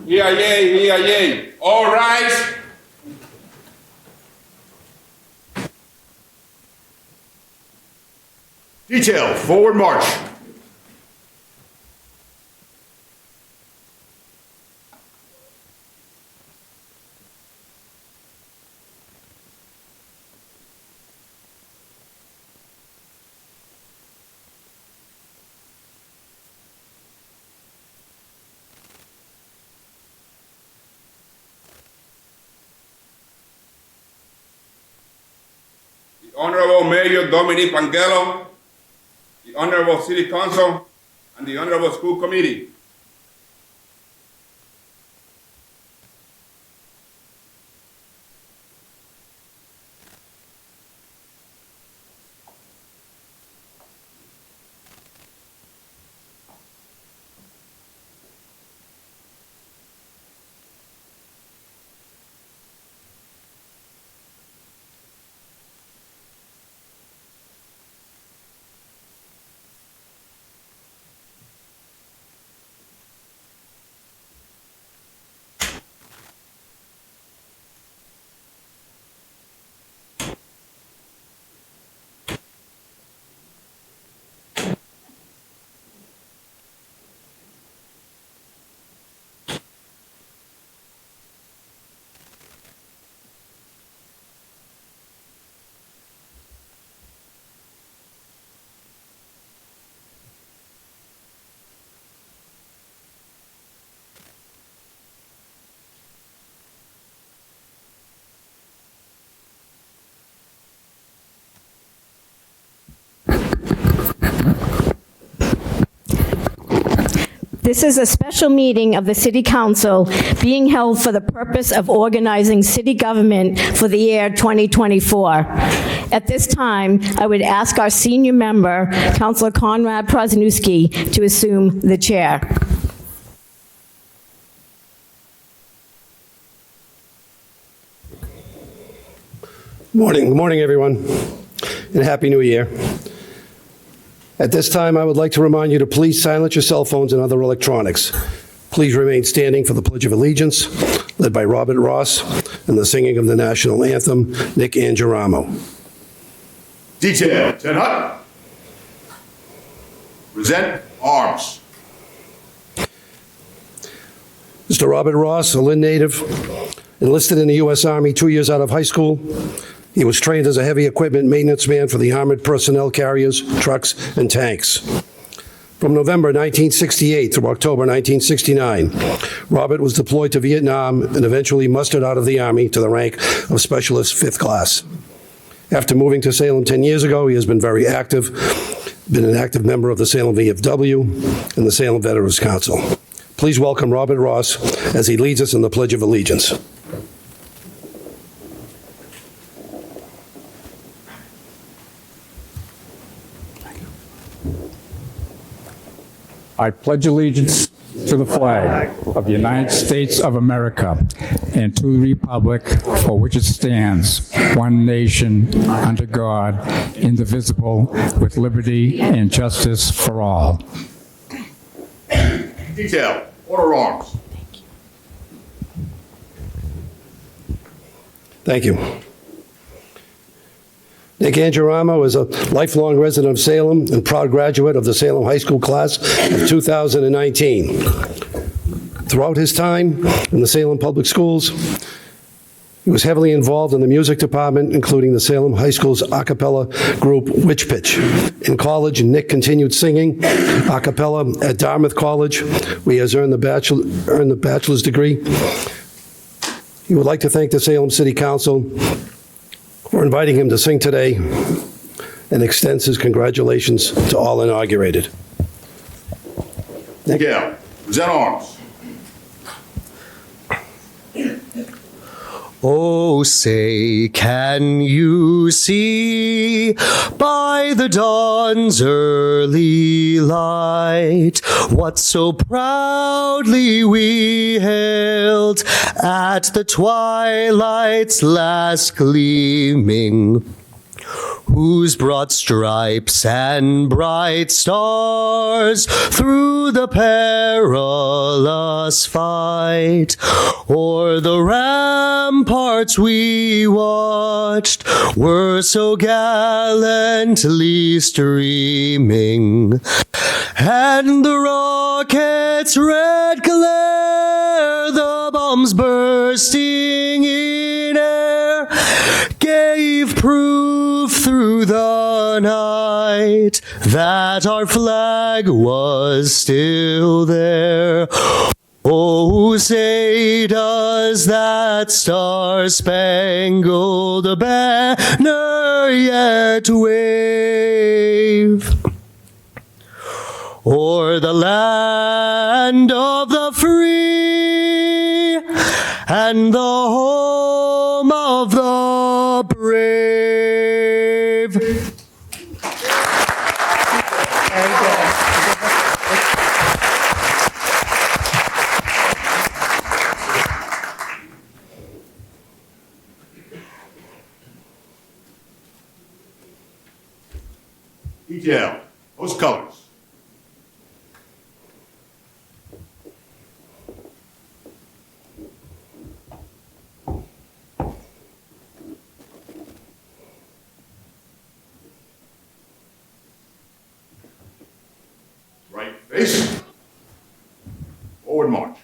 EIA. All rise. Detail, forward march. The Honorable Mayor Dominic Pangelo, the Honorable City Council, and the Honorable School Committee. This is a special meeting of the City Council being held for the purpose of organizing city government for the year 2024. At this time, I would ask our senior member, Councilor Conrad Prosnewski, to assume the chair. Good morning, everyone, and Happy New Year. At this time, I would like to remind you to please silence your cell phones and other electronics. Please remain standing for the Pledge of Allegiance, led by Robert Ross, and the singing of the national anthem, Nick Angioramo. Detail, 10 hut. Present arms. Mr. Robert Ross, a Lynn native, enlisted in the U.S. Army 2 years out of high school. He was trained as a heavy equipment maintenance man for the armored personnel carriers, trucks, and tanks. From November 1968 through October 1969, Robert was deployed to Vietnam and eventually mustered out of the Army to the rank of Specialist 5th Class. After moving to Salem 10 years ago, he has been very active, been an active member of the Salem VFW and the Salem Veterans Council. Please welcome Robert Ross as he leads us in the Pledge of Allegiance. I pledge allegiance to the flag of the United States of America and to the republic for which it stands, one nation, under God, indivisible, with liberty and justice for all. Detail, order arms. Thank you. Nick Angioramo is a lifelong resident of Salem and proud graduate of the Salem High School class of 2019. Throughout his time in the Salem Public Schools, he was heavily involved in the music department, including the Salem High School's a cappella group, Witch Pitch. In college, Nick continued singing a cappella at Dartmouth College, where he has earned the bachelor's degree. He would like to thank the Salem City Council for inviting him to sing today and extends his congratulations to all inaugurated. Miguel, present arms. Oh, say, can you see by the dawn's early light what so proudly we hailed at the twilight's last gleaming? whose broad stripes and bright stars through the perilous fight o'er the ramparts we watched were so gallantly streaming, and the rocket's red glare, the bombs bursting in air, gave proof through the night that our flag was still there. Oh, say does that star-spangled banner yet wave o'er the land of the free and the home of the brave. Very good. Detail, those colors. Right face. Forward march.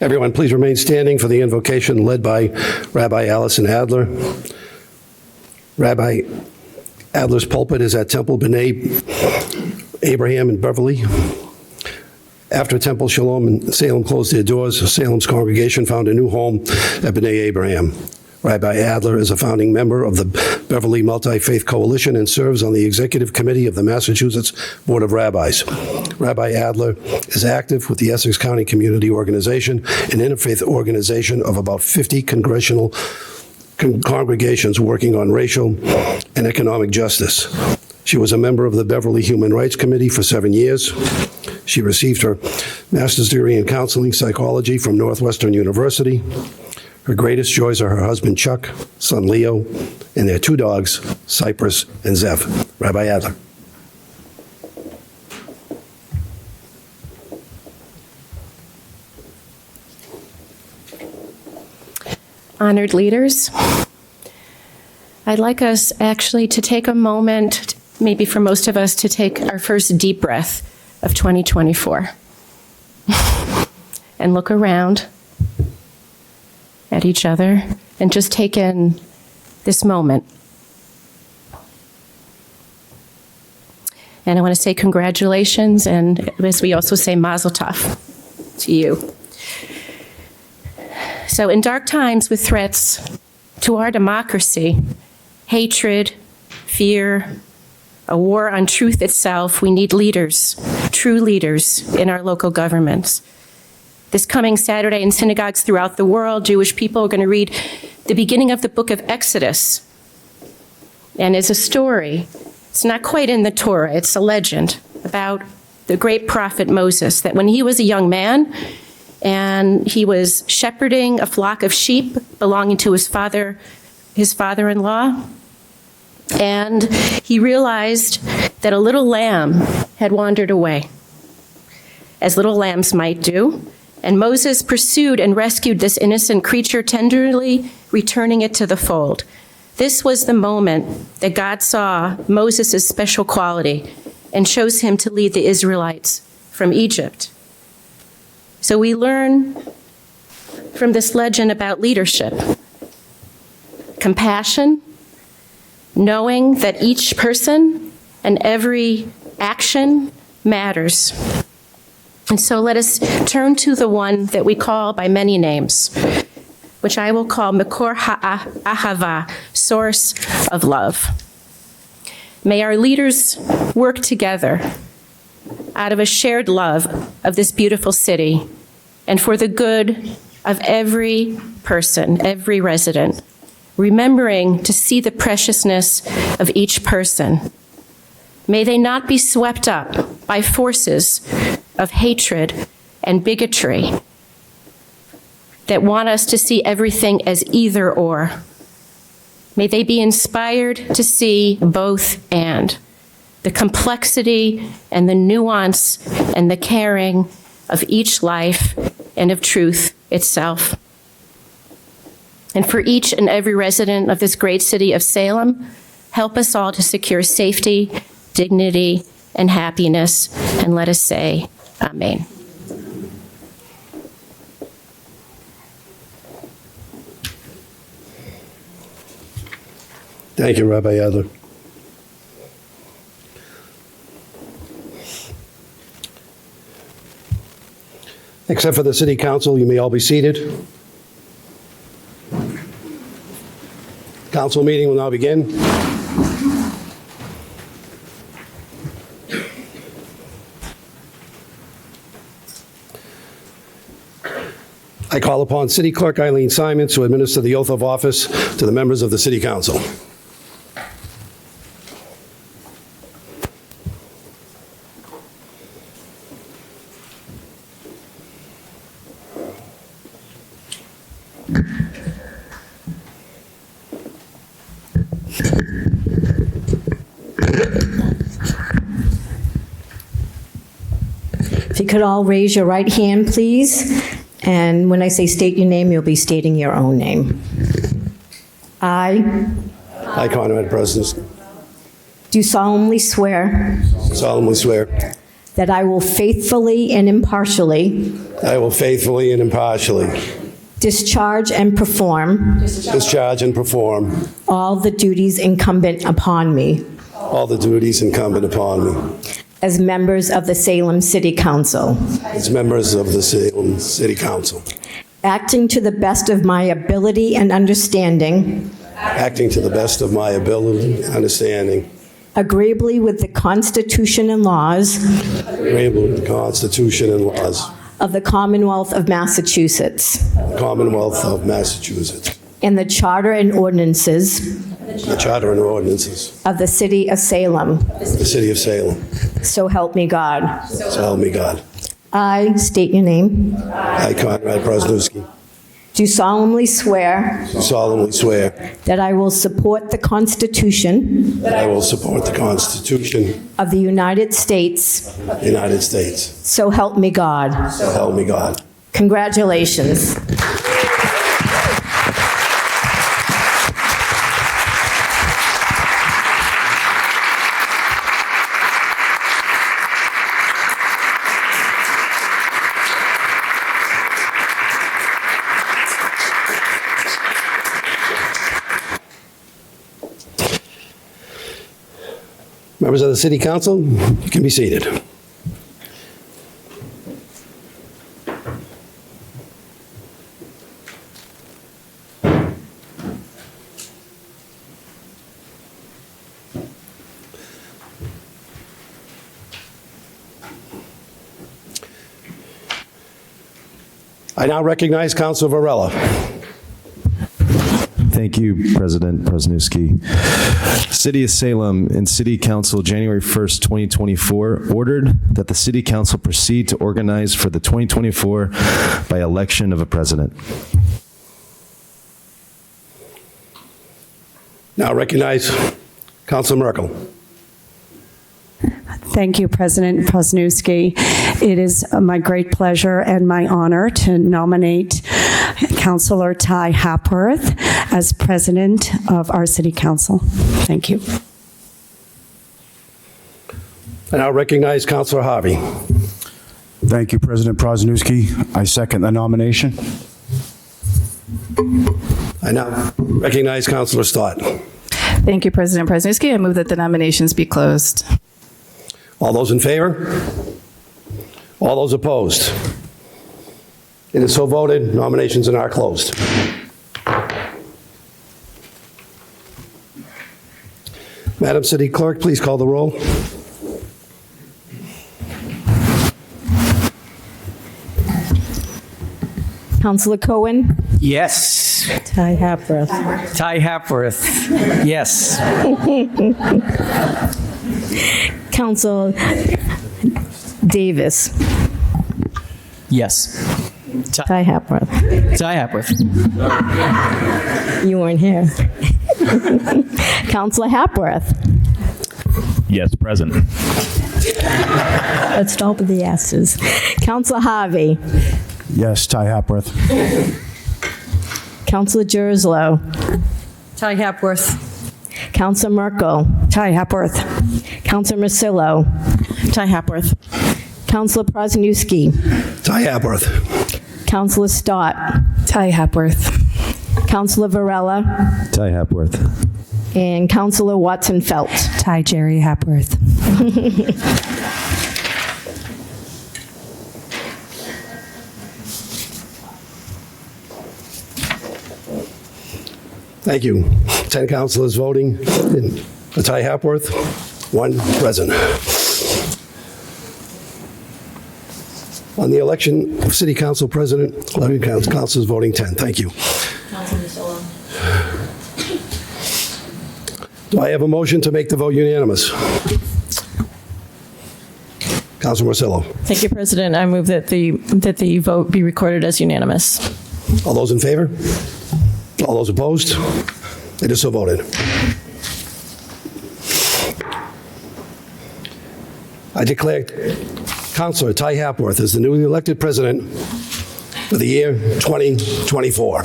Everyone, please remain standing for the invocation led by Rabbi Allison Adler. Rabbi Adler's pulpit is at Temple B'nai Abraham in Beverly. After Temple Shalom and Salem closed their doors, Salem's congregation found a new home at B'nai Abraham. Rabbi Adler is a founding member of the Beverly Multi-Faith Coalition and serves on the executive committee of the Massachusetts Board of Rabbis. Rabbi Adler is active with the Essex County Community Organization, an interfaith organization of about 50 congregational congregations working on racial and economic justice. She was a member of the Beverly Human Rights Committee for 7 years. She received her master's degree in counseling psychology from Northwestern University. Her greatest joys are her husband, Chuck, son, Leo, and their 2 dogs, Cypress and Zev. Rabbi Adler. Honored leaders, I'd like us actually to take a moment, maybe for most of us, to take our first deep breath of 2024 and look around at each other and just take in this moment. And I want to say congratulations, and as we also say, mazel tov to you. So in dark times with threats to our democracy, hatred, fear, a war on truth itself, we need leaders, true leaders in our local governments. This coming Saturday in synagogues throughout the world, Jewish people are going to read the beginning of the book of Exodus. And it's a story. It's not quite in the Torah. It's a legend about the great prophet Moses, that when he was a young man and he was shepherding a flock of sheep belonging to his father-in-law, and he realized that a little lamb had wandered away, as little lambs might do. And Moses pursued and rescued this innocent creature, tenderly returning it to the fold. This was the moment that God saw Moses' special quality and chose him to lead the Israelites from Egypt. So we learn from this legend about leadership, compassion, knowing that each person and every action matters. And so let us turn to the one that we call by many names, which I will call Makor Ha'ahava, source of love. May our leaders work together out of a shared love of this beautiful city and for the good of every person, every resident remembering to see the preciousness of each person. May they not be swept up by forces of hatred and bigotry that want us to see everything as either or. May they be inspired to see both and, the complexity and the nuance and the caring of each life and of truth itself. And for each and every resident of this great city of Salem, help us all to secure safety, dignity, and happiness. And let us say, Amen. Thank you, Rabbi Adler. Except for the City Council, you may all be seated. Council meeting will now begin. I call upon City Clerk Eileen Simons to administer the oath of office to the members of the City Council. If you could all raise your right hand, please. And when I say state your name, you'll be stating your own name. I I, Conrad Preston, do solemnly swear solemnly swear that I will faithfully and impartially I will faithfully and impartially discharge and perform discharge and perform all the duties incumbent upon me all the duties incumbent upon me as members of the Salem City Council, as members of the Salem City Council, acting to the best of my ability and understanding, acting to the best of my ability and understanding, agreeably with the Constitution and laws agreeable with the Constitution and laws of the Commonwealth of Massachusetts, of the Commonwealth of Massachusetts, and the Charter and ordinances the Charter and ordinances of the City of Salem. of the City of Salem. So help me God. So help me God. I state your name. I, Conrad Preston, Do solemnly swear do solemnly swear that I will support the Constitution that I will support the Constitution of the United States. of the United States. So help me God. So help me God. Congratulations. Members of the City Council, you can be seated. I now recognize Councilor Varela. Thank you, President Prosnewski. City of Salem and City Council, January 1st, 2024, ordered that the City Council proceed to organize for the 2024 by election of a president. Now recognize Councilor Merkel. Thank you, President Prosnewski. It is my great pleasure and my honor to nominate Councilor Ty Hapworth as president of our City Council. Thank you. I now recognize Councilor Harvey. Thank you, President Prosnewski. I second the nomination. I now recognize Councilor Stott. Thank you, President Prosnewski. I move that the nominations be closed. All those in favor? All those opposed? It is so voted. Nominations are now closed. Madam City Clerk, please call the roll. Councilor Cohen, Yes. Ty Hapworth. Ty Hapworth. Yes. Council Davis. Yes. Ty Hapworth. Ty Hapworth. You weren't here. Councilor Hapworth. Yes, present. Let's start with the yeses. Councilor Harvey. Yes, Ty Hapworth. Councilor Gerslow. Ty Hapworth. Councilor Merkel. Ty Hapworth. Councilor Marcillo. Ty Hapworth. Councilor Prozinski. Ty Hapworth. Councilor Stott. Ty Hapworth. Councilor Varela. Ty Hapworth. And Councilor Watson-Felt. Ty Jerry Hapworth. Thank you. 10 councilors voting. Ty Hapworth, 1 present. On the election of City Council President, 11 councilors voting 10. Thank you. Do I have a motion to make the vote unanimous? Councilor Marcillo. Thank you, President. I move that the vote be recorded as unanimous. All those in favor? All those opposed? It is so voted. I declare Councilor Ty Hapworth as the newly elected president for the year 2024.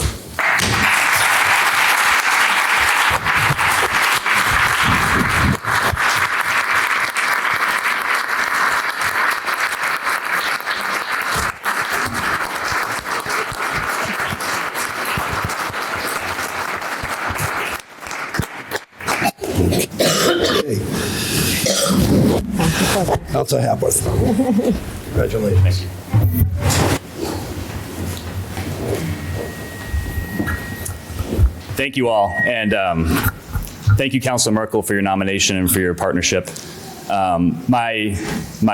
Councilor Hapworth. Congratulations. Thank you all, and thank you, Councilor Merkel, for your nomination and for your partnership. My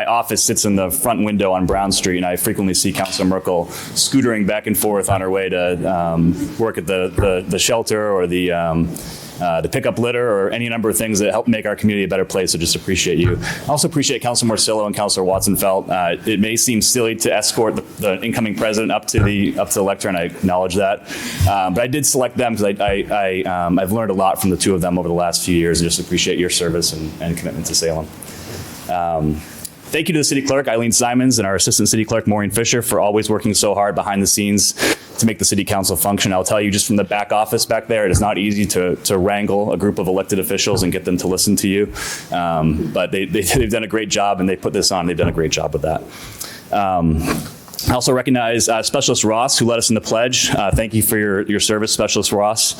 office sits in the front window on Brown Street, and I frequently see Councilor Merkel scootering back and forth on her way to work at the shelter or to pick up litter or any number of things that help make our community a better place. So just appreciate you. I also appreciate Councilor Marcillo and Councilor Watson-Felt. It may seem silly to escort the incoming president up to the lectern, and I acknowledge that. But I did select them because I've learned a lot from the two of them over the last few years, and just appreciate your service and commitment to Salem. Thank you to the city clerk, Eileen Simons, and our assistant city clerk, Maureen Fisher, for always working so hard behind the scenes to make the city council function. I'll tell you, just from the back office back there, it is not easy to wrangle a group of elected officials and get them to listen to you. But they've done a great job, and they put this on. They've done a great job with that. I also recognize Specialist Ross, who led us in the pledge. Thank you for your service, Specialist Ross.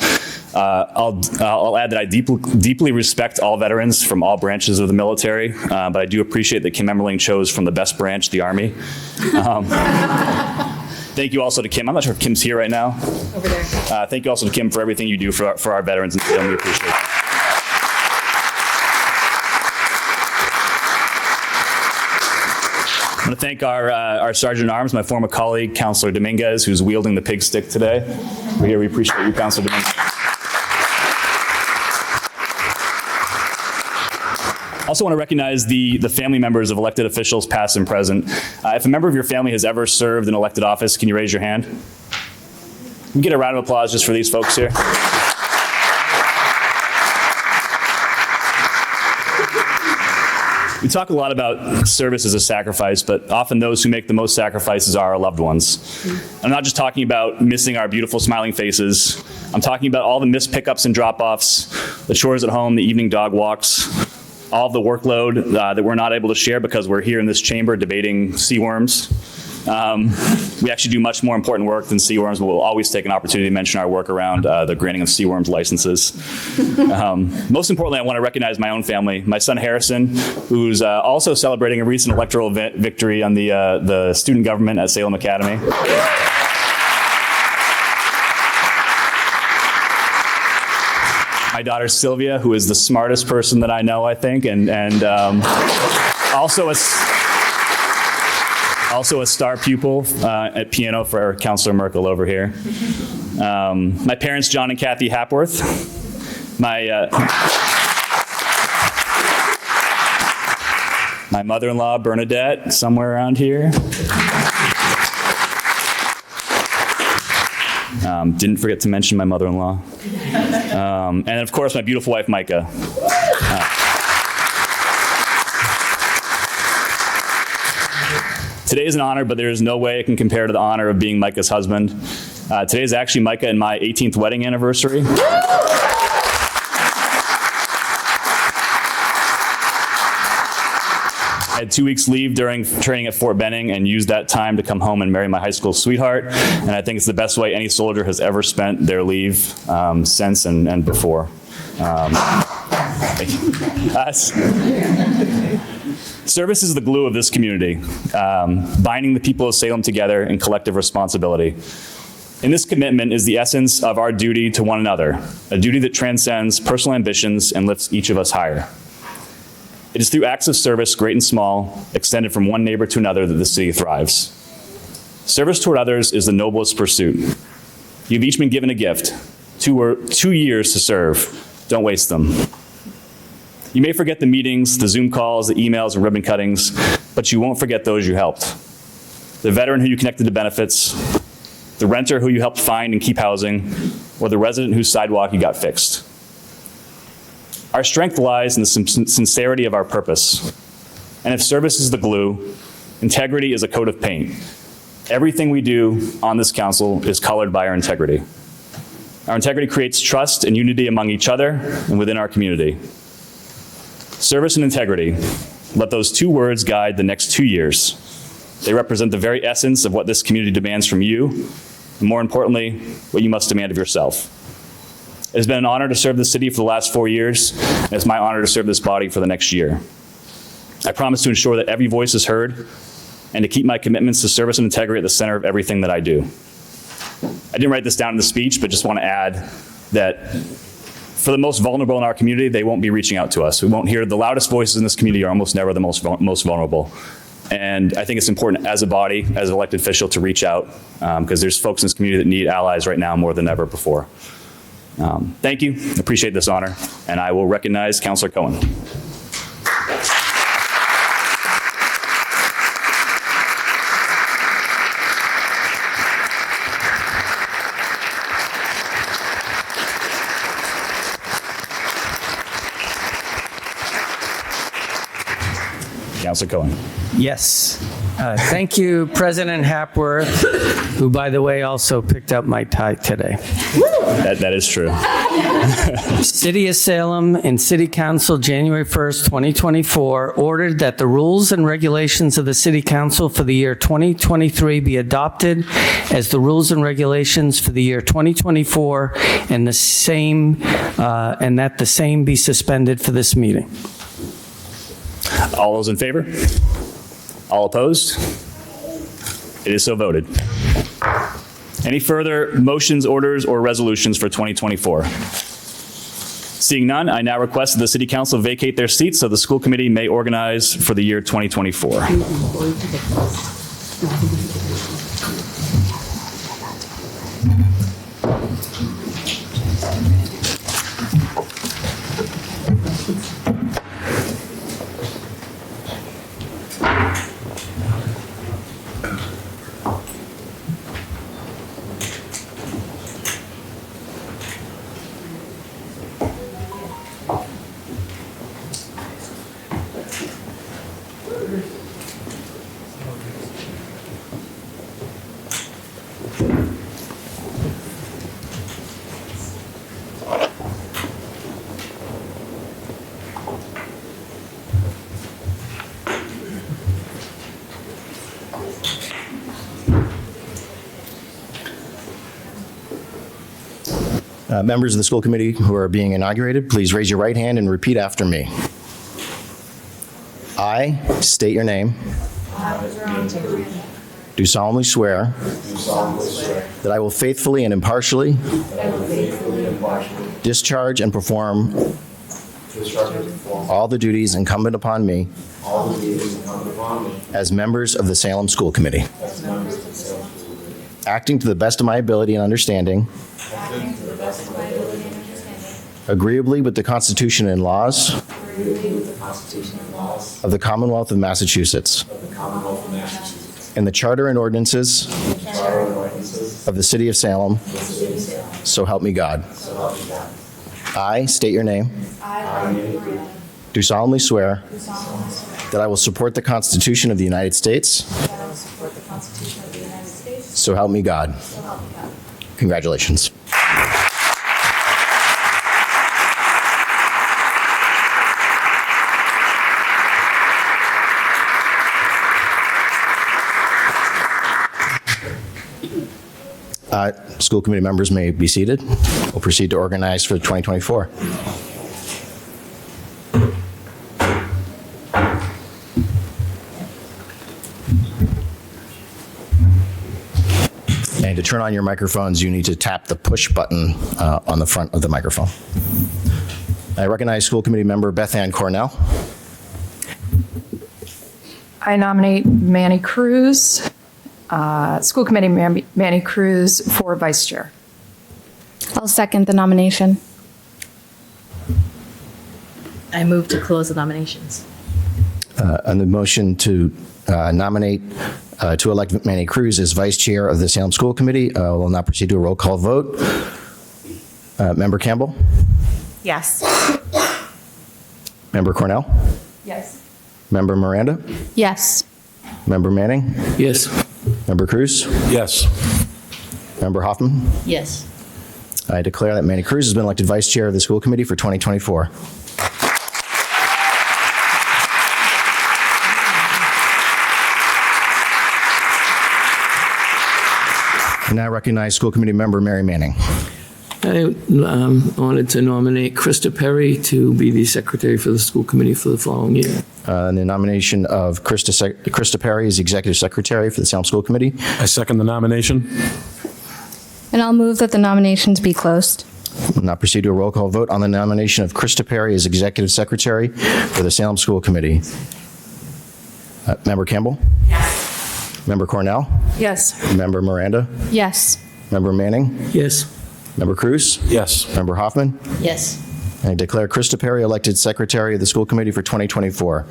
I'll add that I deeply respect all veterans from all branches of the military, but I do appreciate that Kim Emmerling chose from the best branch, the Army. Thank you also to Kim. I'm not sure if Kim's here right now. Over there. Thank you also to Kim for everything you do for our veterans, and we appreciate it. I want to thank our Sergeant at Arms, my former colleague, Councilor Dominguez, who's wielding the pig stick today. We appreciate you, Councilor Dominguez. I also want to recognize the family members of elected officials, past and present. If a member of your family has ever served in elected office, can you raise your hand? Can we get a round of applause just for these folks here? We talk a lot about service as a sacrifice, but often those who make the most sacrifices are our loved ones. I'm not just talking about missing our beautiful smiling faces. I'm talking about all the missed pickups and drop-offs, the chores at home, the evening dog walks, all of the workload that we're not able to share because we're here in this chamber debating seaworms. We actually do much more important work than seaworms, but we'll always take an opportunity to mention our work around the granting of seaworms licenses. Most importantly, I want to recognize my own family. My son Harrison, who's also celebrating a recent electoral victory on the student government at Salem Academy. My daughter Sylvia, who is the smartest person that I know, I think, and also a Also a star pupil at piano for Counselor Merkel over here. My parents, John and Kathy Hapworth. My mother-in-law, Bernadette, somewhere around here. Didn't forget to mention my mother-in-law. And of course, my beautiful wife, Micah. Today is an honor, but there is no way it can compare to the honor of being Micah's husband. Today is actually Micah and my 18th wedding anniversary. I had 2 weeks leave during training at Fort Benning and used that time to come home and marry my high school sweetheart. And I think it's the best way any soldier has ever spent their leave since and before. Thank you. Service is the glue of this community, binding the people of Salem together in collective responsibility. And this commitment is the essence of our duty to one another, a duty that transcends personal ambitions and lifts each of us higher. It is through acts of service, great and small, extended from one neighbor to another, that the city thrives. Service toward others is the noblest pursuit. You've each been given a gift, 2 years to serve. Don't waste them. You may forget the meetings, the Zoom calls, the emails, and ribbon cuttings, but you won't forget those you helped. The veteran who you connected to benefits, the renter who you helped find and keep housing, or the resident whose sidewalk you got fixed. Our strength lies in the sincerity of our purpose. And if service is the glue, integrity is a coat of paint. Everything we do on this council is colored by our integrity. Our integrity creates trust and unity among each other and within our community. Service and integrity, let those two words guide the next 2 years. They represent the very essence of what this community demands from you, and more importantly, what you must demand of yourself. It has been an honor to serve the city for the last 4 years, and it's my honor to serve this body for the next year. I promise to ensure that every voice is heard and to keep my commitments to service and integrity at the center of everything that I do. I didn't write this down in the speech, but just want to add that for the most vulnerable in our community, they won't be reaching out to us. We won't hear the loudest voices in this community are almost never the most vulnerable. And I think it's important as a body, as an elected official, to reach out because there's folks in this community that need allies right now more than ever before. Thank you. I appreciate this honor. And I will recognize Councilor Cohen. Councilor Cohen. Yes. Thank you, President Hapworth, who, by the way, also picked up my tie today. That is true. City of Salem and City Council, January 1st, 2024, ordered that the rules and regulations of the City Council for the year 2023 be adopted as the rules and regulations for the year 2024, and that the same be suspended for this meeting. All those in favor? All opposed? It is so voted. Any further motions, orders, or resolutions for 2024? Seeing none, I now request that the City Council vacate their seats so the school committee may organize for the year 2024. Members of the school committee who are being inaugurated, please raise your right hand and repeat after me. I state your name. Do solemnly swear that I will faithfully and impartially discharge and perform all the duties incumbent upon me as members of the Salem School Committee, acting to the best of my ability and understanding, agreeably with the Constitution and laws of the Commonwealth of Massachusetts, and the Charter and ordinances of the City of Salem, so help me God. I state your name. Do solemnly swear that I will support the Constitution of the United States. So help me God. Congratulations. School committee members may be seated. We'll proceed to organize for 2024. And to turn on your microphones, you need to tap the push button on the front of the microphone. I recognize school committee member Beth Ann Cornell. I nominate Manny Cruz, School Committee Manny Cruz for Vice Chair. I'll second the nomination. I move to close the nominations. On the motion to nominate, to elect Manny Cruz as Vice Chair of the Salem School Committee, we'll now proceed to a roll call vote. Member Campbell? Yes. Member Cornell? Yes. Member Miranda? Yes. Member Manning? Yes. Member Cruz? Yes. Member Hoffman? Yes. I declare that Manny Cruz has been elected Vice Chair of the School Committee for 2024. I now recognize School Committee member Mary Manning. I wanted to nominate Krista Perry to be the secretary for the school committee for the following year. The nomination of Krista Perry as Executive Secretary for the Salem School Committee. I second the nomination. And I'll move that the nominations be closed. We'll now proceed to a roll call vote on the nomination of Krista Perry as Executive Secretary for the Salem School Committee. Member Campbell? Yes. Member Cornell? Yes. Member Miranda? Yes. Member Manning? Yes. Member Cruz? Yes. Member Hoffman? Yes. I declare Krista Perry elected Secretary of the School Committee for 2024.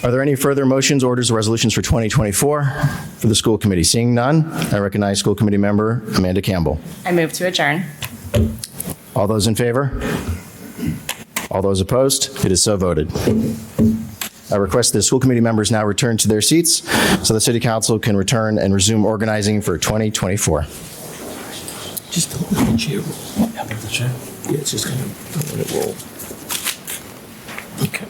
Are there any further motions, orders, or resolutions for 2024 for the school committee? Seeing none, I recognize school committee member Amanda Campbell. I move to adjourn. All those in favor? All those opposed? It is so voted. I request the school committee members now return to their seats so the city council can return and resume organizing for 2024. Just don't let the chair roll. The chair? Yeah, it's just kind of, don't let it roll. Okay.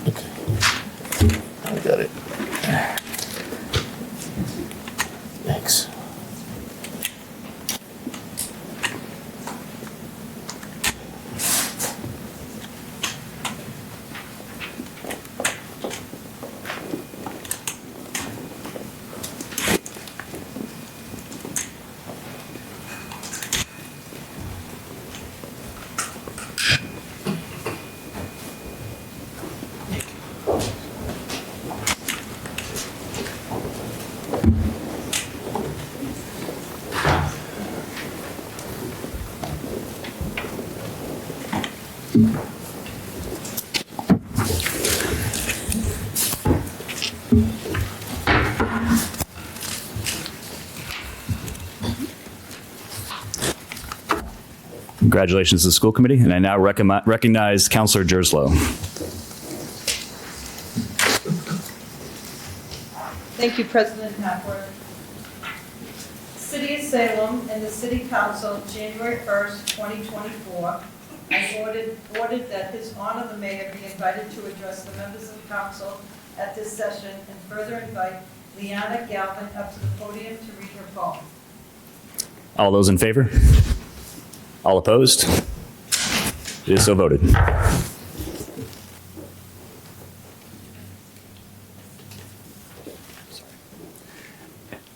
Okay. I got it. Thanks. Congratulations to the school committee, and I now recognize Councilor Jerslow. Thank you, President Hapworth. City of Salem and the City Council, January 1st, 2024, I ordered that His Honor the Mayor be invited to address the members of council at this session and further invite Leanna Galvin up to the podium to read her poem. All those in favor? All opposed? It is so voted.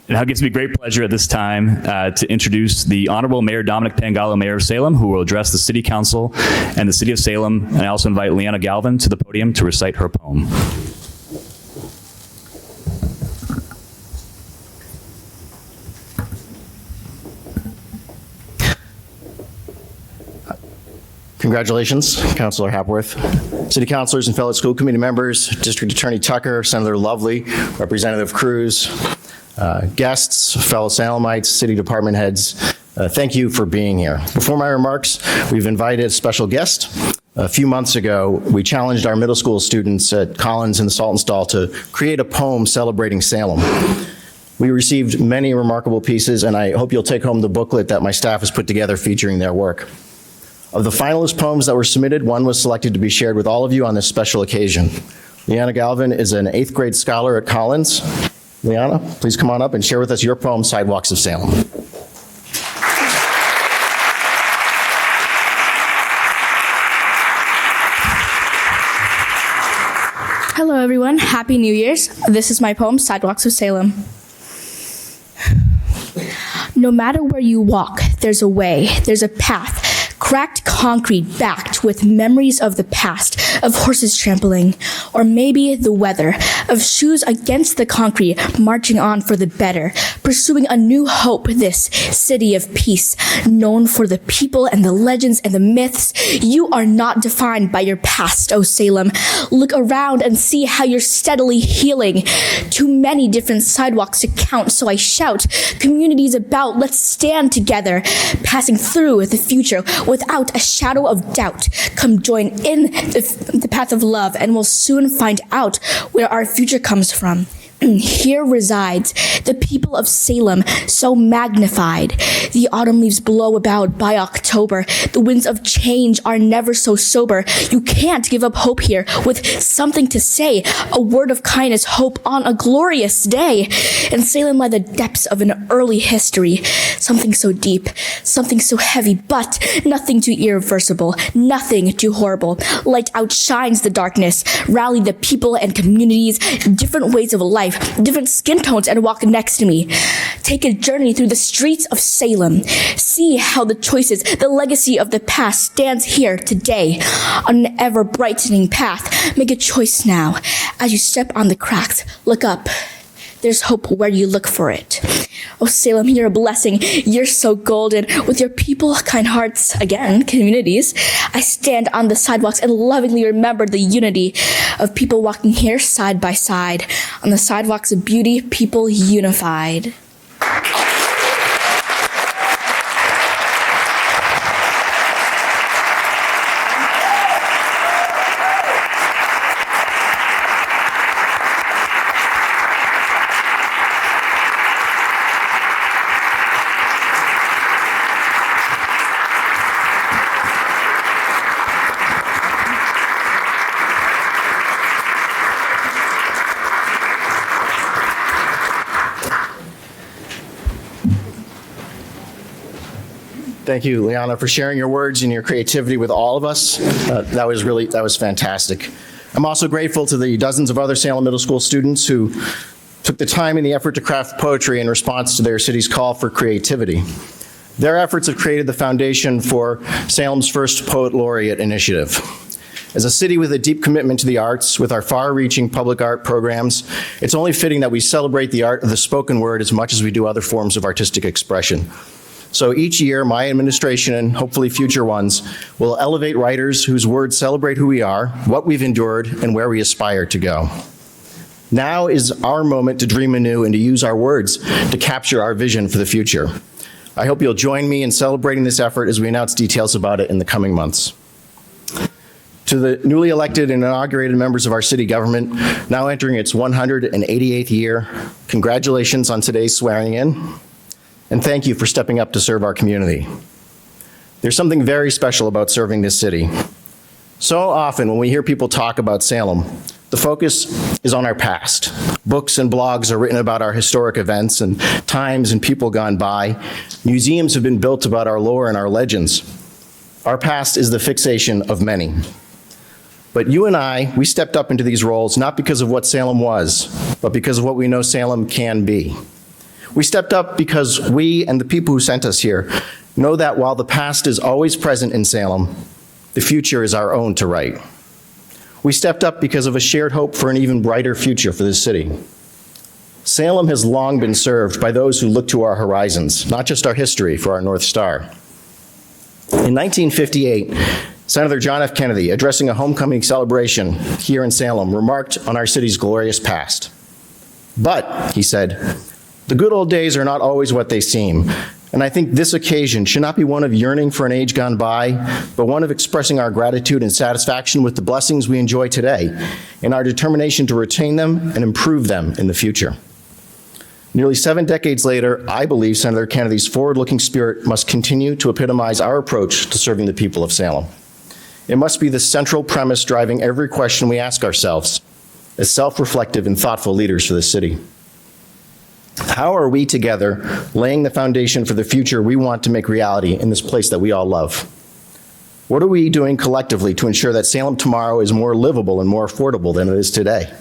And now it gives me great pleasure at this time to introduce the Honorable Mayor Dominic Pangallo, Mayor of Salem, who will address the City Council and the City of Salem. And I also invite Leanna Galvin to the podium to recite her poem. Congratulations, Councilor Hapworth. City councilors and fellow school committee members, District Attorney Tucker, Senator Lovely, Representative Cruz, guests, fellow Salemites, city department heads, thank you for being here. Before my remarks, we've invited a special guest. A few months ago, we challenged our middle school students at Collins and the Salt and Stall to create a poem celebrating Salem. We received many remarkable pieces, and I hope you'll take home the booklet that my staff has put together featuring their work. Of the finalist poems that were submitted, one was selected to be shared with all of you on this special occasion. Leanna Galvin is an 8th grade scholar at Collins. Leanna, please come on up and share with us your poem, Sidewalks of Salem. Hello everyone, Happy New Year's. This is my poem, Sidewalks of Salem. No matter where you walk, there's a way, there's a path, cracked concrete backed with memories of the past, of horses trampling, or maybe the weather, of shoes against the concrete, marching on for the better, pursuing a new hope, this city of peace, known for the people and the legends and the myths. You are not defined by your past, O Salem. Look around and see how you're steadily healing. Too many different sidewalks to count, so I shout, communities about, let's stand together, passing through the future without a shadow of doubt. Come join in the path of love, and we'll soon find out where our future comes from. Here resides the people of Salem, so magnified. The autumn leaves blow about by October. The winds of change are never so sober. You can't give up hope here with something to say, a word of kindness, hope on a glorious day. In Salem lie the depths of an early history, something so deep, something so heavy, but nothing too irreversible, nothing too horrible. Light outshines the darkness, rally the people and communities, different ways of life, different skin tones, and walk next to me. Take a journey through the streets of Salem. See how the choices, the legacy of the past stands here today on an ever brightening path. Make a choice now. As you step on the cracks, look up. There's hope where you look for it. Oh, Salem, you're a blessing. You're so golden. With your people, kind hearts, again, communities, I stand on the sidewalks and lovingly remember the unity of people walking here side by side. On the sidewalks of beauty, people unified. Thank you, Leanna, for sharing your words and your creativity with all of us. That was fantastic. I'm also grateful to the dozens of other Salem Middle School students who took the time and the effort to craft poetry in response to their city's call for creativity. Their efforts have created the foundation for Salem's first Poet Laureate initiative. As a city with a deep commitment to the arts, with our far-reaching public art programs, it's only fitting that we celebrate the art of the spoken word as much as we do other forms of artistic expression. So each year, my administration, and hopefully future ones, will elevate writers whose words celebrate who we are, what we've endured, and where we aspire to go. Now is our moment to dream anew and to use our words to capture our vision for the future. I hope you'll join me in celebrating this effort as we announce details about it in the coming months. To the newly elected and inaugurated members of our city government, now entering its 188th year, congratulations on today's swearing in. And thank you for stepping up to serve our community. There's something very special about serving this city. So often when we hear people talk about Salem, the focus is on our past. Books and blogs are written about our historic events and times and people gone by. Museums have been built about our lore and our legends. Our past is the fixation of many. But you and I, we stepped up into these roles not because of what Salem was, but because of what we know Salem can be. We stepped up because we and the people who sent us here know that while the past is always present in Salem, the future is our own to write. We stepped up because of a shared hope for an even brighter future for this city. Salem has long been served by those who look to our horizons, not just our history, for our North Star. In 1958, Senator John F. Kennedy, addressing a homecoming celebration here in Salem, remarked on our city's glorious past. But, he said, the good old days are not always what they seem, and I think this occasion should not be one of yearning for an age gone by, but one of expressing our gratitude and satisfaction with the blessings we enjoy today, and our determination to retain them and improve them in the future. Nearly 7 decades later, I believe Senator Kennedy's forward-looking spirit must continue to epitomize our approach to serving the people of Salem. It must be the central premise driving every question we ask ourselves as self-reflective and thoughtful leaders for this city. How are we together laying the foundation for the future we want to make reality in this place that we all love? What are we doing collectively to ensure that Salem tomorrow is more livable and more affordable than it is today?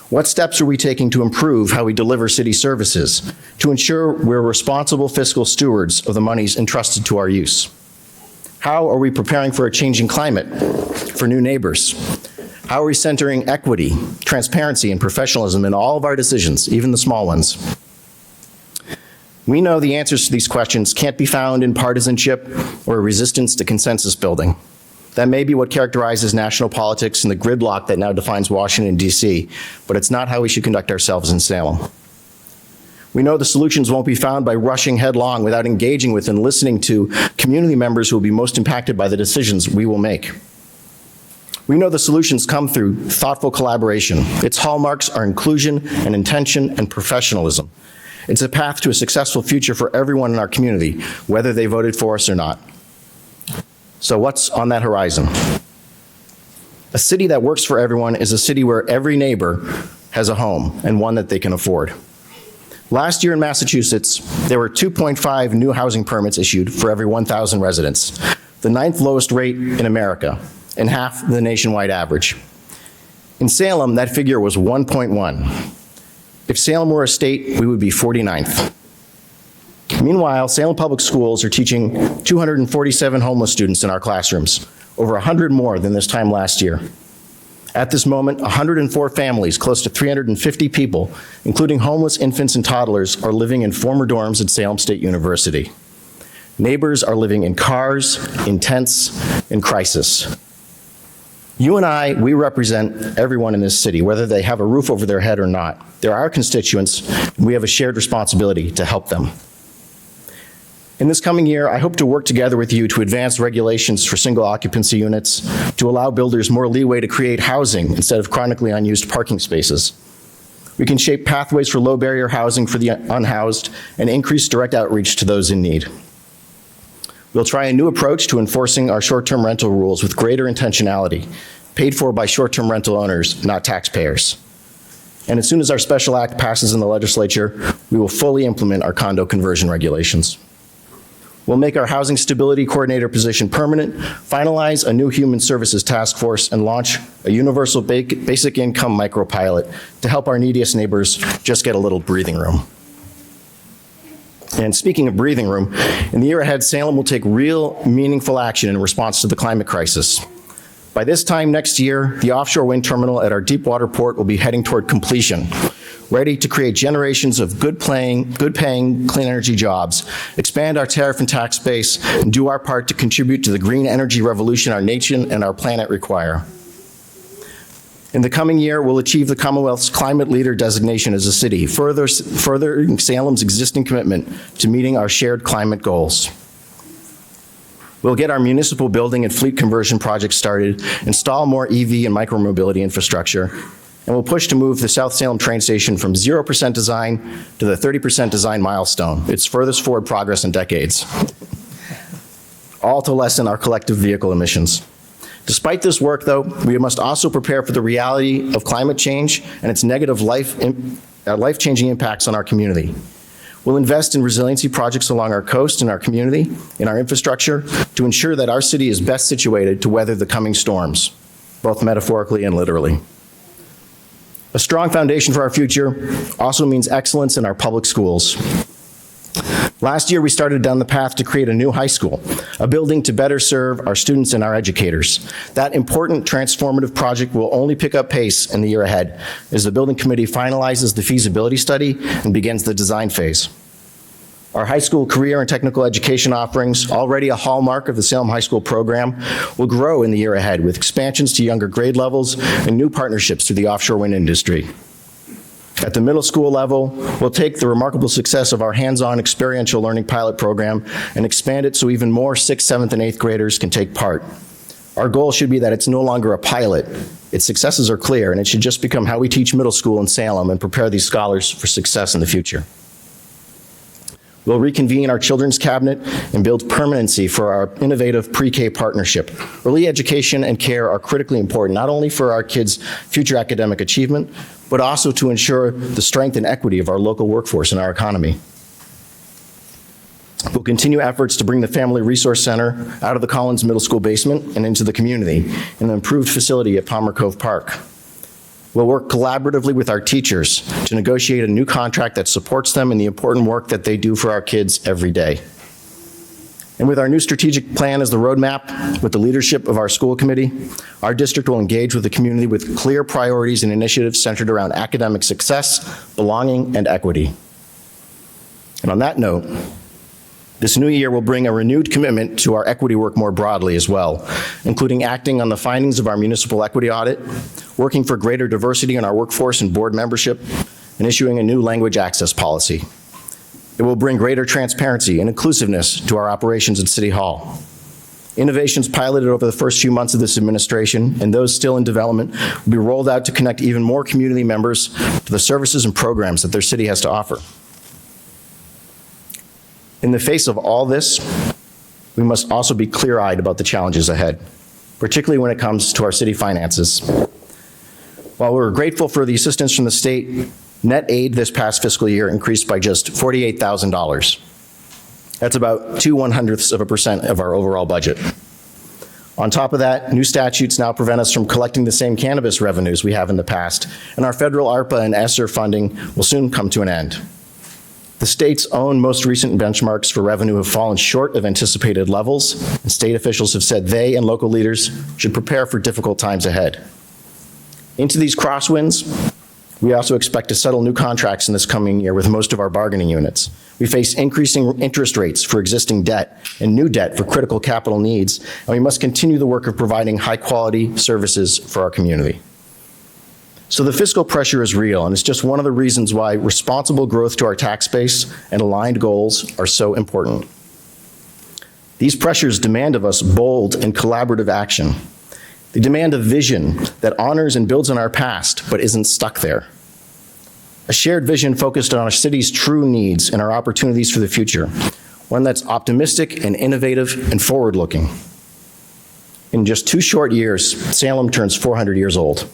What steps are we taking to improve how we deliver city services, to ensure we're responsible fiscal stewards of the monies entrusted to our use? How are we preparing for a changing climate, for new neighbors? How are we centering equity, transparency, and professionalism in all of our decisions, even the small ones? We know the answers to these questions can't be found in partisanship or resistance to consensus building. That may be what characterizes national politics and the gridlock that now defines Washington, D.C., but it's not how we should conduct ourselves in Salem. We know the solutions won't be found by rushing headlong without engaging with and listening to community members who will be most impacted by the decisions we will make. We know the solutions come through thoughtful collaboration. Its hallmarks are inclusion and intention and professionalism. It's a path to a successful future for everyone in our community, whether they voted for us or not. So what's on that horizon? A city that works for everyone is a city where every neighbor has a home and one that they can afford. Last year in Massachusetts, there were 2.5 new housing permits issued for every 1,000 residents, the 9th lowest rate in America and half the nationwide average. In Salem, that figure was 1.1. If Salem were a state, we would be 49th. Meanwhile, Salem Public Schools are teaching 247 homeless students in our classrooms, over 100 more than this time last year. At this moment, 104 families, close to 350 people, including homeless infants and toddlers, are living in former dorms at Salem State University. Neighbors are living in cars, in tents, in crisis. You and I, we represent everyone in this city, whether they have a roof over their head or not. They're our constituents, and we have a shared responsibility to help them. In this coming year, I hope to work together with you to advance regulations for single occupancy units, to allow builders more leeway to create housing instead of chronically unused parking spaces. We can shape pathways for low barrier housing for the unhoused and increase direct outreach to those in need. We'll try a new approach to enforcing our short-term rental rules with greater intentionality, paid for by short-term rental owners, not taxpayers. And as soon as our special act passes in the legislature, we will fully implement our condo conversion regulations. We'll make our housing stability coordinator position permanent, finalize a new human services task force, and launch a universal basic income micropilot to help our neediest neighbors just get a little breathing room. And speaking of breathing room, in the year ahead, Salem will take real, meaningful action in response to the climate crisis. By this time next year, the offshore wind terminal at our deepwater port will be heading toward completion, ready to create generations of good-paying, clean energy jobs, expand our tariff and tax base, and do our part to contribute to the green energy revolution our nation and our planet require. In the coming year, we'll achieve the Commonwealth's Climate Leader designation as a city, furthering Salem's existing commitment to meeting our shared climate goals. We'll get our municipal building and fleet conversion projects started, install more EV and micromobility infrastructure, and we'll push to move the South Salem train station from 0% design to the 30% design milestone, its furthest forward progress in decades, all to lessen our collective vehicle emissions. Despite this work, though, we must also prepare for the reality of climate change and its negative life-changing impacts on our community. We'll invest in resiliency projects along our coast and our community, in our infrastructure, to ensure that our city is best situated to weather the coming storms, both metaphorically and literally. A strong foundation for our future also means excellence in our public schools. Last year, we started down the path to create a new high school, a building to better serve our students and our educators. That important transformative project will only pick up pace in the year ahead as the building committee finalizes the feasibility study and begins the design phase. Our high school career and technical education offerings, already a hallmark of the Salem High School program, will grow in the year ahead with expansions to younger grade levels and new partnerships through the offshore wind industry. At the middle school level, we'll take the remarkable success of our hands-on experiential learning pilot program and expand it so even more 6th, 7th, and 8th graders can take part. Our goal should be that it's no longer a pilot. Its successes are clear, and it should just become how we teach middle school in Salem and prepare these scholars for success in the future. We'll reconvene our children's cabinet and build permanency for our innovative pre-K partnership. Early education and care are critically important, not only for our kids' future academic achievement, but also to ensure the strength and equity of our local workforce and our economy. We'll continue efforts to bring the Family Resource Center out of the Collins Middle School basement and into the community in an improved facility at Palmer Cove Park. We'll work collaboratively with our teachers to negotiate a new contract that supports them in the important work that they do for our kids every day. And with our new strategic plan as the roadmap, with the leadership of our school committee, our district will engage with the community with clear priorities and initiatives centered around academic success, belonging, and equity. And on that note, this new year will bring a renewed commitment to our equity work more broadly as well, including acting on the findings of our municipal equity audit, working for greater diversity in our workforce and board membership, and issuing a new language access policy. It will bring greater transparency and inclusiveness to our operations at City Hall. Innovations piloted over the first few months of this administration and those still in development will be rolled out to connect even more community members to the services and programs that their city has to offer. In the face of all this, we must also be clear-eyed about the challenges ahead, particularly when it comes to our city finances. While we're grateful for the assistance from the state, net aid this past fiscal year increased by just $48,000. That's about 0.02% of our overall budget. On top of that, new statutes now prevent us from collecting the same cannabis revenues we have in the past, and our federal ARPA and ESSER funding will soon come to an end. The state's own most recent benchmarks for revenue have fallen short of anticipated levels, and state officials have said they and local leaders should prepare for difficult times ahead. Into these crosswinds, we also expect to settle new contracts in this coming year with most of our bargaining units. We face increasing interest rates for existing debt and new debt for critical capital needs, and we must continue the work of providing high-quality services for our community. So the fiscal pressure is real, and it's just one of the reasons why responsible growth to our tax base and aligned goals are so important. These pressures demand of us bold and collaborative action. They demand a vision that honors and builds on our past, but isn't stuck there. A shared vision focused on our city's true needs and our opportunities for the future, one that's optimistic and innovative and forward-looking. In just 2 short years, Salem turns 400 years old.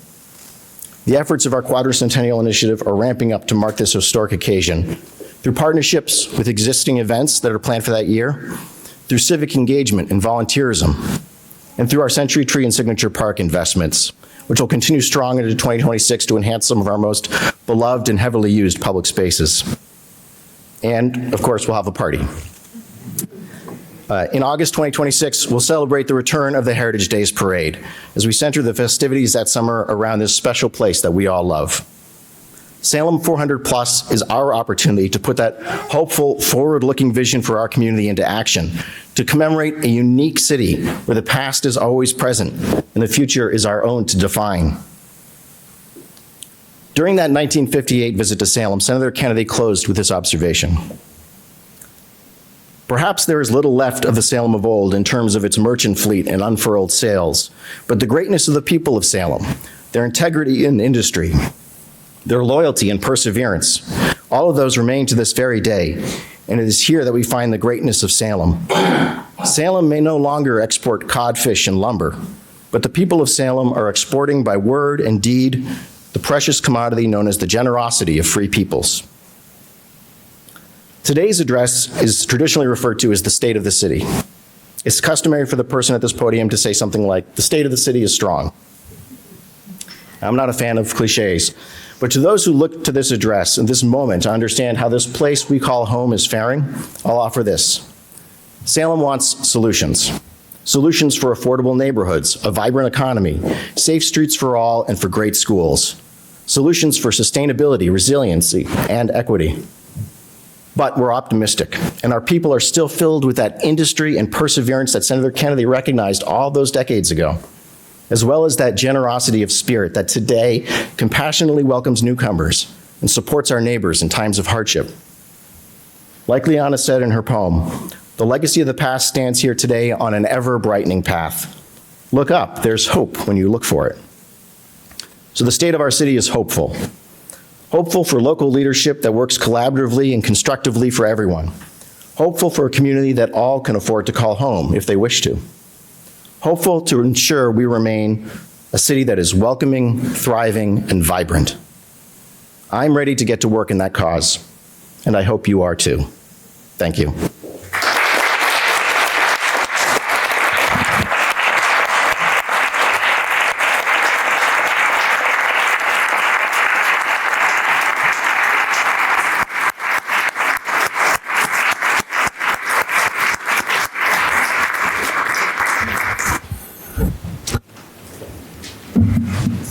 The efforts of our Quadricentennial Initiative are ramping up to mark this historic occasion through partnerships with existing events that are planned for that year, through civic engagement and volunteerism, and through our Century Tree and Signature Park investments, which will continue strong into 2026 to enhance some of our most beloved and heavily used public spaces. And, of course, we'll have a party. In August 2026, we'll celebrate the return of the Heritage Days Parade as we center the festivities that summer around this special place that we all love. Salem 400 Plus is our opportunity to put that hopeful, forward-looking vision for our community into action, to commemorate a unique city where the past is always present and the future is our own to define. During that 1958 visit to Salem, Senator Kennedy closed with this observation. Perhaps there is little left of the Salem of old in terms of its merchant fleet and unfurled sails, but the greatness of the people of Salem, their integrity in industry, their loyalty and perseverance, all of those remain to this very day, and it is here that we find the greatness of Salem. Salem may no longer export codfish and lumber, but the people of Salem are exporting by word and deed the precious commodity known as the generosity of free peoples. Today's address is traditionally referred to as the state of the city. It's customary for the person at this podium to say something like, "The state of the city is strong." I'm not a fan of cliches, But to those who look to this address and this moment to understand how this place we call home is faring, I'll offer this. Salem wants solutions. Solutions for affordable neighborhoods, a vibrant economy, safe streets for all, and for great schools. Solutions for sustainability, resiliency, and equity. But we're optimistic, and our people are still filled with that industry and perseverance that Senator Kennedy recognized all those decades ago, as well as that generosity of spirit that today compassionately welcomes newcomers and supports our neighbors in times of hardship. Like Liana said in her poem, the legacy of the past stands here today on an ever-brightening path. Look up, there's hope when you look for it. So the state of our city is hopeful. Hopeful for local leadership that works collaboratively and constructively for everyone. Hopeful for a community that all can afford to call home if they wish to. Hopeful to ensure we remain a city that is welcoming, thriving, and vibrant. I'm ready to get to work in that cause, and I hope you are too. Thank you.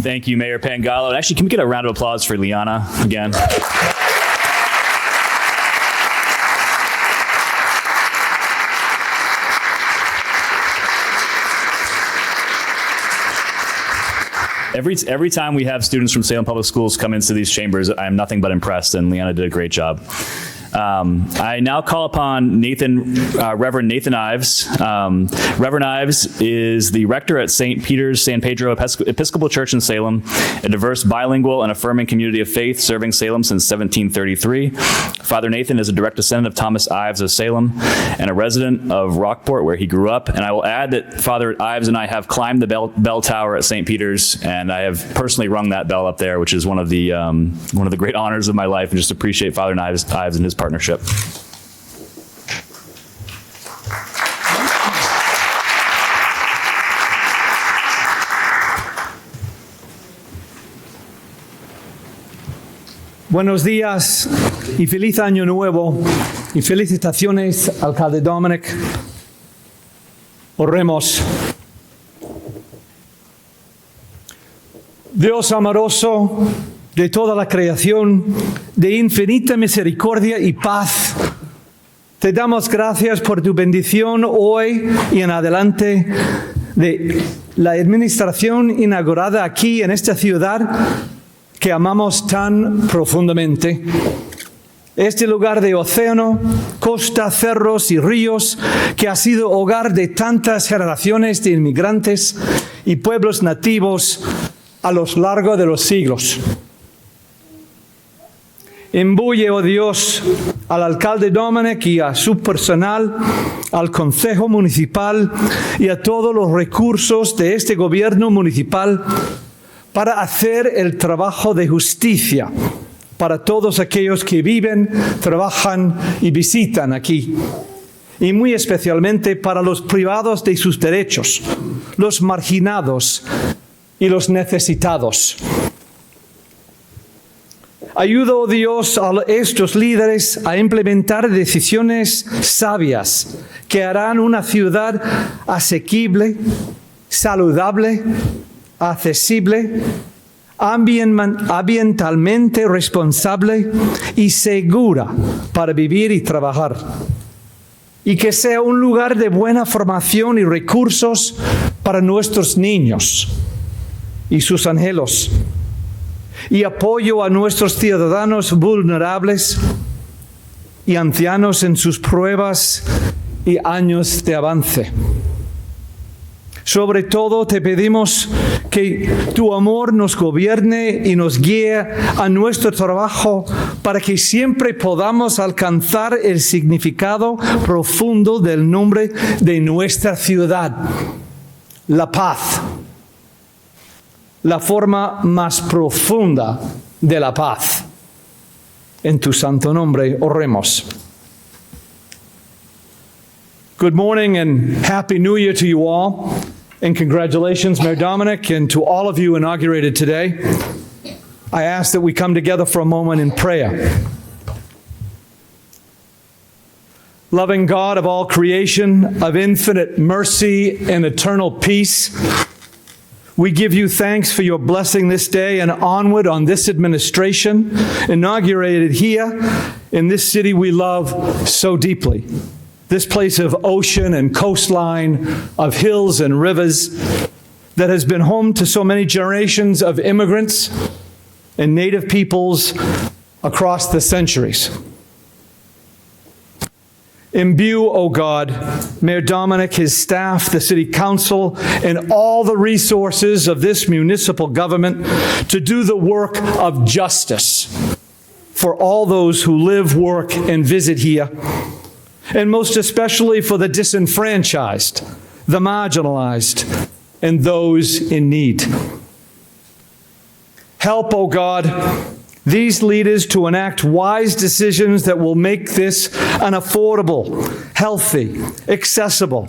Thank you, Mayor Pangallo. And actually, can we get a round of applause for Liana again? Every time we have students from Salem Public Schools come into these chambers, I am nothing but impressed, and Liana did a great job. I now call upon Reverend Nathan Ives. Reverend Ives is the rector at St. Peter's San Pedro Episcopal Church in Salem, a diverse, bilingual, and affirming community of faith serving Salem since 1733. Father Nathan is a direct descendant of Thomas Ives of Salem and a resident of Rockport, where he grew up. And I will add that Father Ives and I have climbed the bell tower at St. Peter's, and I have personally rung that bell up there, which is one of the great honors of my life, and just appreciate Father Ives and his partnership. Buenos días y feliz año nuevo y felicitaciones, alcalde Dominic. Oremos. Dios amoroso de toda la creación, de infinita misericordia y paz, te damos gracias por tu bendición hoy y en adelante de la administración inaugurada aquí en esta ciudad que amamos tan profundamente. Este lugar de océano, costa, cerros y ríos que ha sido hogar de tantas generaciones de inmigrantes y pueblos nativos a lo largo de los siglos. Imbuye, oh Dios, al alcalde Dominic y a su personal, al Consejo Municipal y a todos los recursos de este gobierno municipal para hacer el trabajo de justicia para todos aquellos que viven, trabajan y visitan aquí. Y muy especialmente para los privados de sus derechos, los marginados y los necesitados. Ayuda, oh Dios, a estos líderes a implementar decisiones sabias que harán una ciudad asequible, saludable, accesible, ambientalmente responsable y segura para vivir y trabajar. Y que sea un lugar de buena formación y recursos para nuestros niños y sus anhelos. Y apoyo a nuestros ciudadanos vulnerables y ancianos en sus pruebas y años de avance. Sobre todo te pedimos que tu amor nos gobierne y nos guíe a nuestro trabajo para que siempre podamos alcanzar el significado profundo del nombre de nuestra ciudad, la paz. La forma más profunda de la paz. En tu santo nombre oremos. Good morning and Happy New Year to you all. And congratulations, Mayor Dominic, and to all of you inaugurated today. I ask that we come together for a moment in prayer. Loving God of all creation, of infinite mercy and eternal peace, we give you thanks for your blessing this day and onward on this administration, inaugurated here in this city we love so deeply. This place of ocean and coastline, of hills and rivers, that has been home to so many generations of immigrants and native peoples across the centuries. Imbue, O God, Mayor Dominic, his staff, the City Council, and all the resources of this municipal government to do the work of justice for all those who live, work, and visit here, and most especially for the disenfranchised, the marginalized, and those in need. Help, O God, these leaders to enact wise decisions that will make this an affordable, healthy, accessible,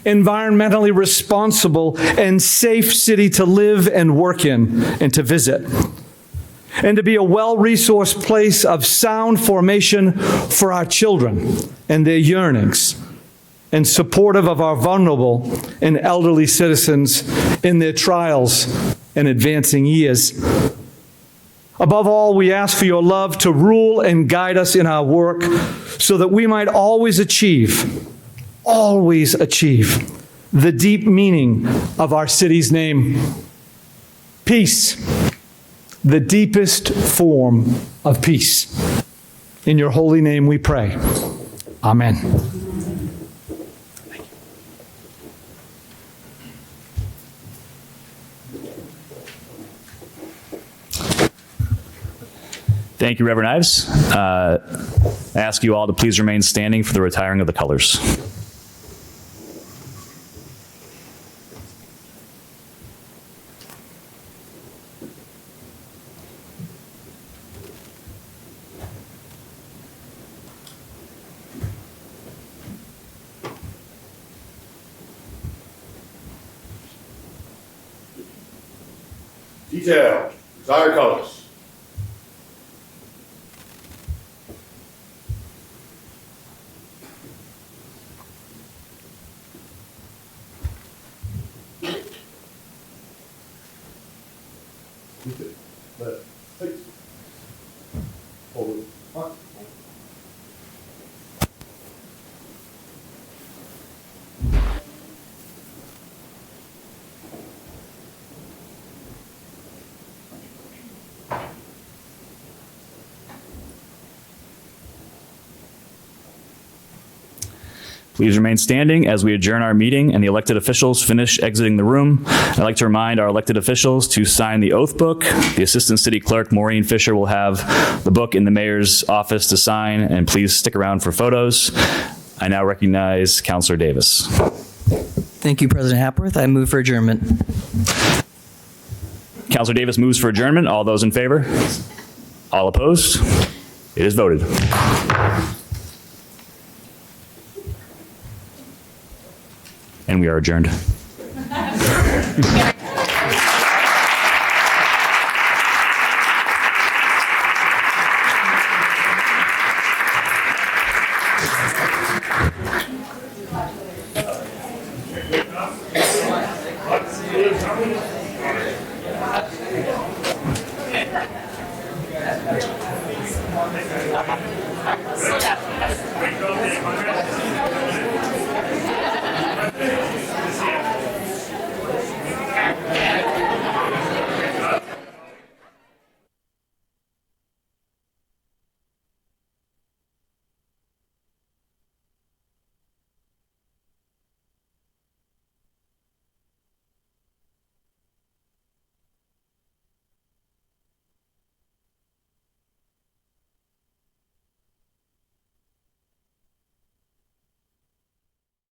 environmentally responsible, and safe city to live and work in and to visit, and to be a well-resourced place of sound formation for our children and their yearnings, and supportive of our vulnerable and elderly citizens in their trials and advancing years. Above all, we ask for your love to rule and guide us in our work so that we might always achieve the deep meaning of our city's name. Peace, the deepest form of peace. In your holy name we pray. Amen. Thank you, Reverend Ives. I ask you all to please remain standing for the retiring of the colors. Detail, desired colors. Please remain standing as we adjourn our meeting and the elected officials finish exiting the room. I'd like to remind our elected officials to sign the oath book. The Assistant City Clerk, Maureen Fisher, will have the book in the mayor's office to sign, and please stick around for photos. I now recognize Councilor Davis. Thank you, President Hapworth. I move for adjournment. Councilor Davis moves for adjournment. All those in favor? All opposed? It is voted. And we are adjourned. Let's see.